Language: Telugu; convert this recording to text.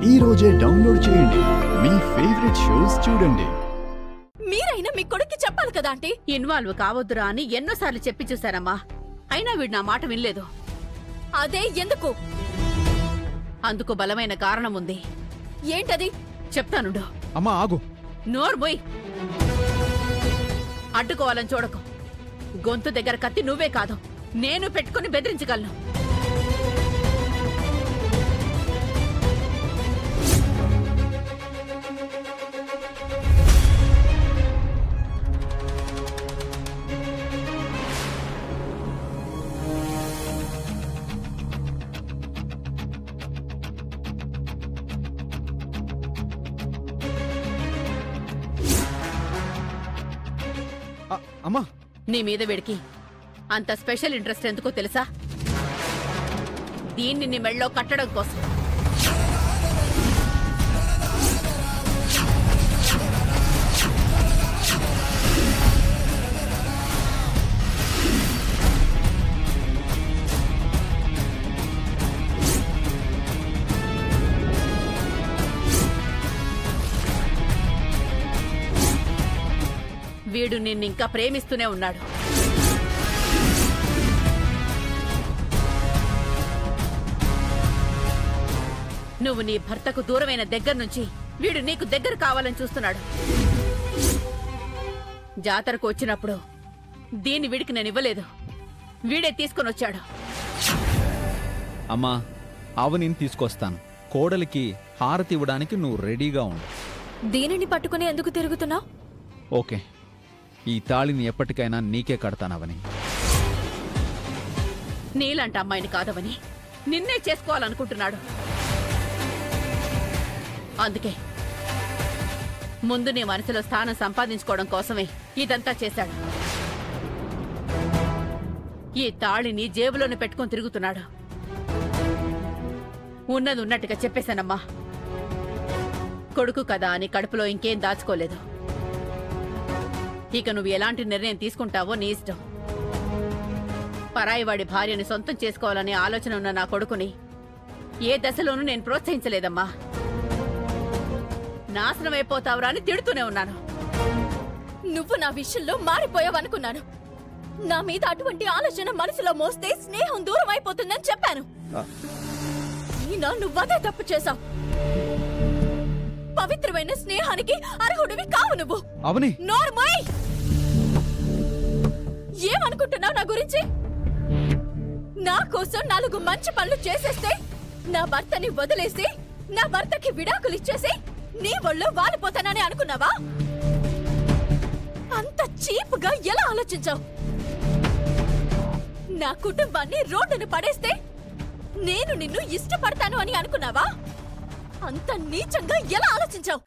ఈ రోజే డౌన్లోడ్ చేయండి. మీ ఫేవరెట్ షోస్ చూడండి. మీరైనా మీ కొడుక్కి చెప్పాలి కదా ఆంటీ. ఇన్వాల్వ్ కావద్దురా అని ఎన్నోసార్లు చెప్పి చూశారమ్మా. అయినా వీడు నా మాట వినలేదు. అదే ఎందుకు? అందుకు బలమైన కారణం ఉంది. ఏంటది? చెప్తానుండు. అమ్మా ఆగు. నోర్మోయ్. అడ్డుకోవాలని చూడకు. గొంతు దగ్గర కత్తి నువ్వే కాదు, నేను పెట్టుకుని బెదిరించగలను. అమ్మా, నీ మీద వీడికి అంత స్పెషల్ ఇంట్రెస్ట్ ఎందుకో తెలుసా? దీన్ని నీ మెళ్ళో కట్టడం కోసం. వీడు నిన్నింకా ప్రేమిస్తూనే ఉన్నాడు. నువ్వు నీ భర్తకు దూరమైన దగ్గర నుంచి వీడు నీకు దగ్గర కావాలని చూస్తున్నాడు. జాతరకు వచ్చినప్పుడు దీన్ని వీడికి నేను ఇవ్వలేదు, వీడే తీసుకుని వచ్చాడు. అమ్మా, అవనిని తీసుకొస్తాను. కోడలికి హారతి ఇవ్వడానికి నువ్వు రెడీగా ఉండు. దీనిని పట్టుకుని ఎందుకు తిరుగుతున్నావు? ఓకే, ఈ తాళిని ఎప్పటికైనా నీకే కడతానవని. నీలాంటి అమ్మాయిని కాదవని నిన్నే చేసుకోవాలనుకుంటున్నాడు. అందుకే ముందు నీ మనసులో స్థానం సంపాదించుకోవడం కోసమే ఇదంతా చేశాడు. ఈ తాళిని జేబులోనే పెట్టుకుని తిరుగుతున్నాడు. ఉన్నది ఉన్నట్టుగా చెప్పేశానమ్మా. కొడుకు కదా అని కడుపులో ఇంకేం దాచుకోలేదు. ఇక నువ్వు ఎలాంటి నిర్ణయం తీసుకుంటావో నీ ఇష్టం. పరాయివాడి భార్యని సొంతం చేసుకోవాలనే ఆలోచన ఉన్న నా కొడుకుని ఏ దశలోనూ నేను ప్రోత్సహించలేదమ్మా. నాశనమైపోతావురా అని తిడుతూనే ఉన్నాను. నువ్వు నా విషయంలో మారిపోయావనుకున్నాను. నా మీద అటువంటి ఆలోచన మనసులో మోస్తే స్నేహం దూరం అయిపోతుందని చెప్పాను. అయినా నువ్వదే తప్పు చేశావు. పవిత్రమైన స్నేహానికి అర్హుడివి కావు నువ్వు. అవని, నోర్మోయ్! ఏమనుకుంటున్నావు నా గురించి? నా కోసం 4 మంచి పనులు చేసేస్తే నా భర్తని వదిలేసి నా భర్తకి విడాకులు ఇచ్చేసి నీ ఒళ్ళో వాలిపోతానని అనుకున్నావా? అంత చీప్గా ఎలా ఆలోచించావు? నా కుటుంబాన్ని రోడ్డును పడేస్తే నేను నిన్ను ఇష్టపడతాను అని అనుకున్నావా? అంత నీచంగా ఎలా ఆలోచించావు?